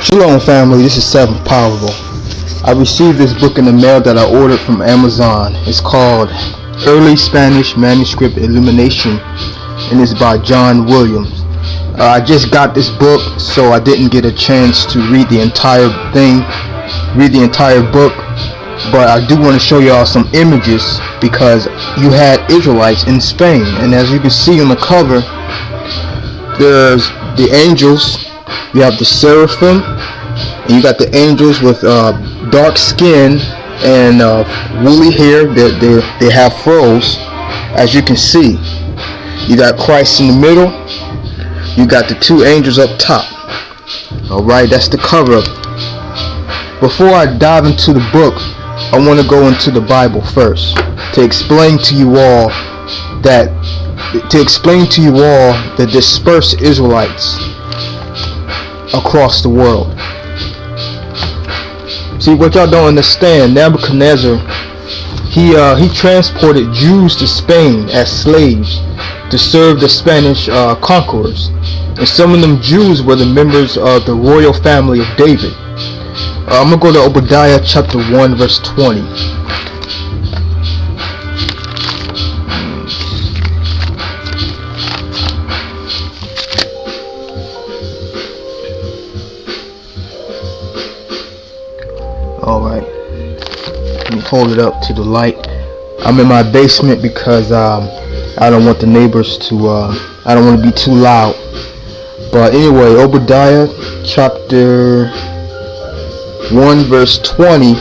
Shalom family, this is Seven Powerful. I received this book in the mail that I ordered from Amazon. It's called Early Spanish Manuscript Illumination and it's by John Williams. I just got this book, so I didn't get a chance to read the entire book, but I do want to show y'all some images because you had Israelites in Spain, and as you can see on the cover, there's the angels. You have the seraphim, and you got the angels with dark skin and woolly hair. They have furrows, as you can see. You got Christ in the middle. You got the two angels up top. Alright, that's the cover. Before I dive into the book, I want to go into the Bible first to explain to you all the dispersed Israelites across the world. See, what y'all don't understand, Nebuchadnezzar, he transported Jews to Spain as slaves to serve the Spanish conquerors, and some of them Jews were the members of the royal family of David. I'm gonna go to Obadiah chapter 1 verse 20. Alright, let me hold it up to the light. I'm in my basement because I don't want the neighbors to, I don't want to be too loud. But anyway, Obadiah chapter 1 verse 20.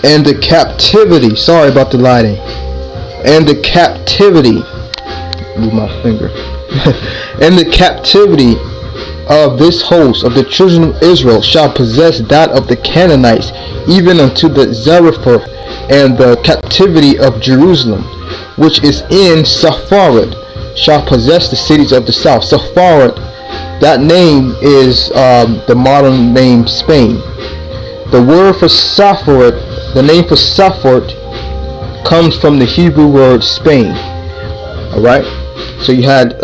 And the captivity, sorry about the lighting. And the captivity, move my finger. And the captivity of this host of the children of Israel shall possess that of the Canaanites, even unto the Zarephath, and the captivity of Jerusalem, which is in Sepharad, shall possess the cities of the south. Sepharad, that name is the modern name Spain. The word for Sepharad, the name for Sepharad, comes from the Hebrew word Spain. Alright, so you had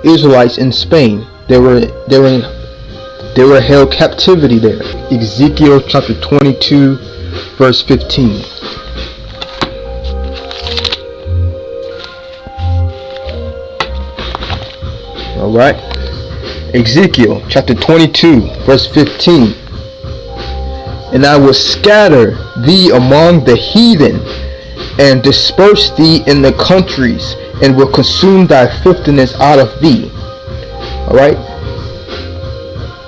Israelites in Spain. They were held captivity there. Ezekiel chapter 22 verse 15. Alright, Ezekiel chapter 22 verse 15. And I will scatter thee among the heathen, and disperse thee in the countries, and will consume thy filthiness out of thee. Alright?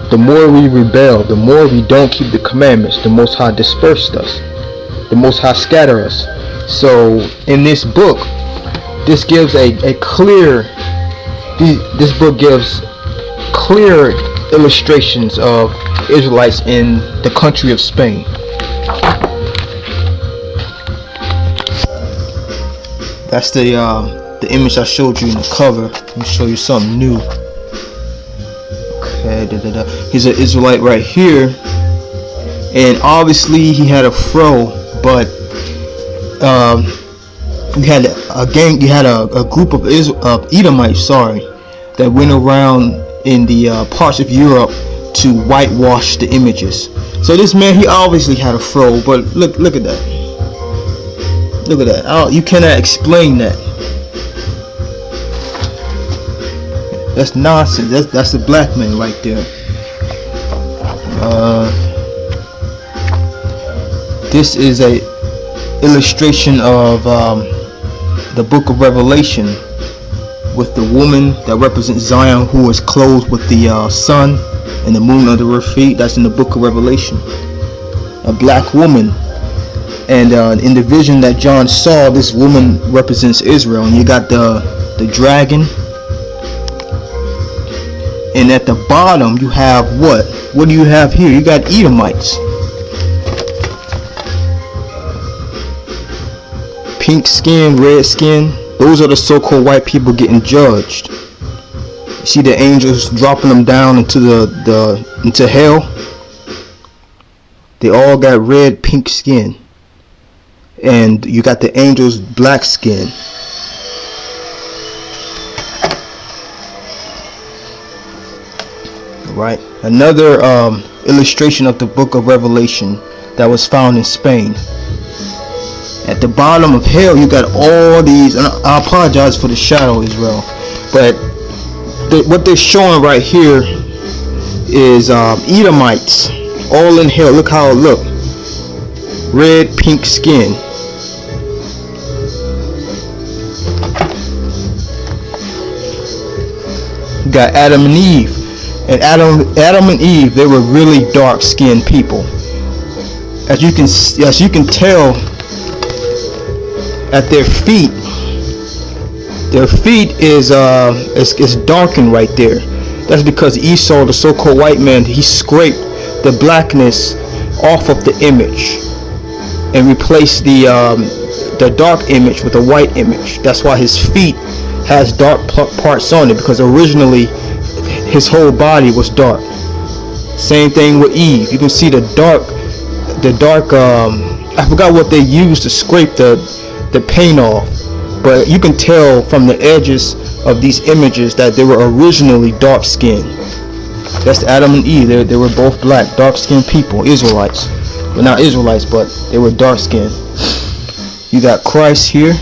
The more we rebel, the more we don't keep the commandments, the Most High dispersed us. The Most High scatter us. So in this book, this gives a clear, this book gives clear illustrations of Israelites in the country of Spain. That's the image I showed you in the cover. Let me show you something new. Okay, here's an Israelite right here, and obviously he had a fro, but you had a gang, you had a group of Edomites, that went around in the parts of Europe to whitewash the images. So this man, he obviously had a fro, but look at that. Look at that. You cannot explain that. That's nonsense. That's a black man right there. This is a illustration of the book of Revelation, with the woman that represents Zion, who is clothed with the sun and the moon under her feet. That's in the book of Revelation. A black woman And in the vision that John saw, this woman represents Israel. And you got the dragon. And at the bottom, you have what? What do you have here? You got Edomites. Pink skin, red skin. Those are the so-called white people getting judged. You see the angels dropping them down into hell. They all got red, pink skin. And you got the angels black skin. Right. Another illustration of the book of Revelation that was found in Spain. At the bottom of hell, you got all these, and I apologize for the shadow, Israel, but what they're showing right here is Edomites, all in hell. Look how it look. Red, pink skin. You got Adam and Eve. And Adam and Eve, they were really dark-skinned people. As you can tell, at their feet is darkened right there. That's because Esau, the so-called white man, he scraped the blackness off of the image and replaced the dark image with a white image. That's why his feet has dark parts on it, because originally his whole body was dark. Same thing with Eve. You can see the dark I forgot what they used to scrape the paint off, but you can tell from the edges of these images that they were originally dark skinned. That's Adam and Eve. They were both black, dark skinned people, Israelites. Well, not Israelites, but they were dark skinned. You got Christ here.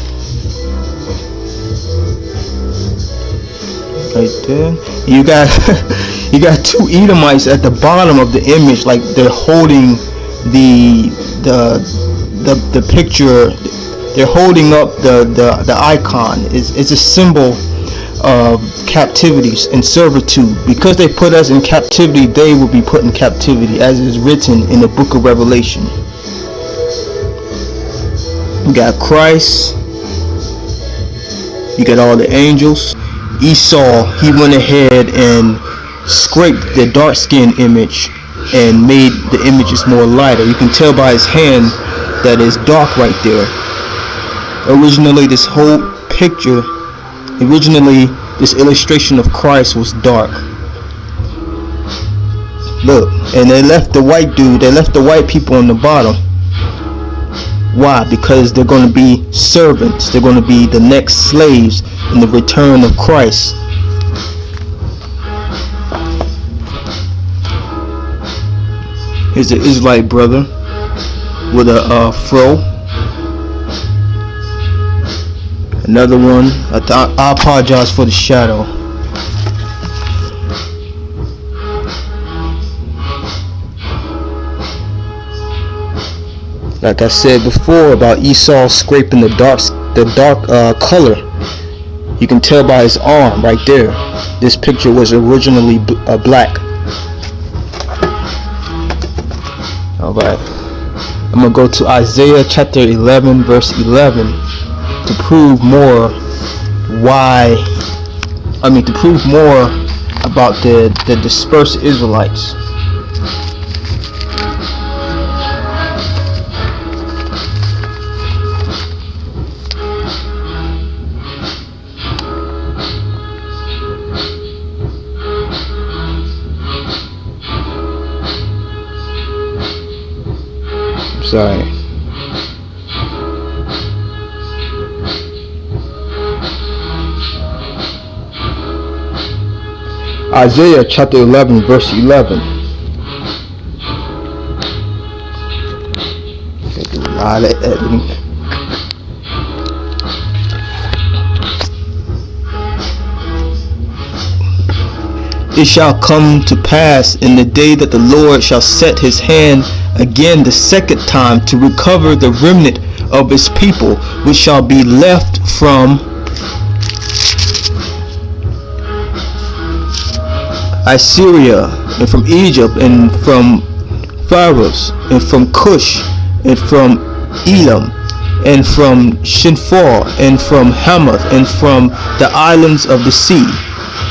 Right there. You got two Edomites at the bottom of the image, like they're holding the picture. They're holding up the icon. It's a symbol of captivity and servitude. Because they put us in captivity, they will be put in captivity, as is written in the book of Revelation. You got Christ. You got all the angels. Esau, he went ahead and scraped the dark skin image and made the images more lighter. You can tell by his hand that it's dark right there. Originally, this whole picture, this illustration of Christ was dark. Look, and they left the white people on the bottom. Why? Because they're going to be servants. They're going to be the next slaves in the return of Christ. Here's an Israelite brother with a fro. Another one. I apologize for the shadow. Like I said before about Esau scraping the dark color, you can tell by his arm right there. This picture was originally black. All right, I'm gonna go to Isaiah chapter 11, verse 11, to prove more about the dispersed Israelites. Sorry. Isaiah chapter 11, verse 11. Take a lot of editing. It shall come to pass in the day that the Lord shall set his hand again the second time to recover the remnant of his people, which shall be left from Assyria, and from Egypt, and from Pharos, and from Cush, and from Elam, and from Shinfor, and from Hamath, and from the islands of the sea.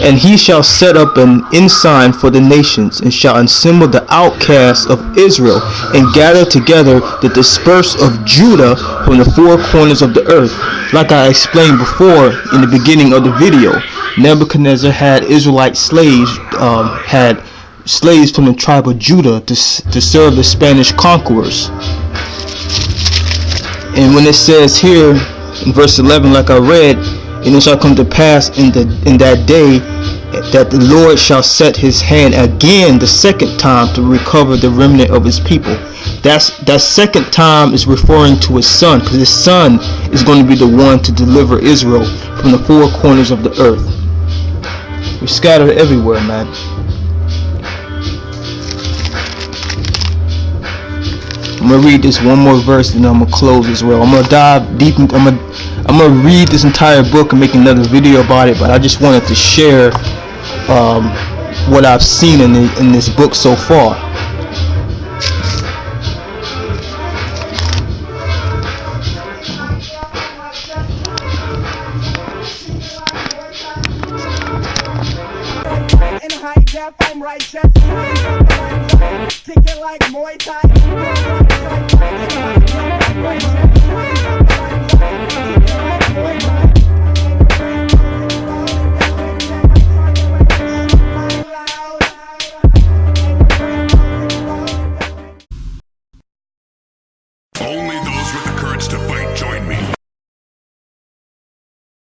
And he shall set up an ensign for the nations, and shall assemble the outcasts of Israel, and gather together the dispersed of Judah from the four corners of the earth. Like I explained before in the beginning of the video, Nebuchadnezzar had Israelite slaves, had slaves from the tribe of Judah to serve the Spanish conquerors. And when it says here in verse 11, like I read, and it shall come to pass in that day that the Lord shall set his hand again the second time to recover the remnant of his people. That second time is referring to his son, because his son is going to be the one to deliver Israel from the four corners of the earth. We're scattered everywhere, man. I'm gonna read this one more verse and then I'm gonna close as well. I'm gonna dive deep. I'm gonna read this entire book and make another video about it. But I just wanted to share what I've seen in this book so far. In high def, I'm righteous. Kick it like Muay Thai.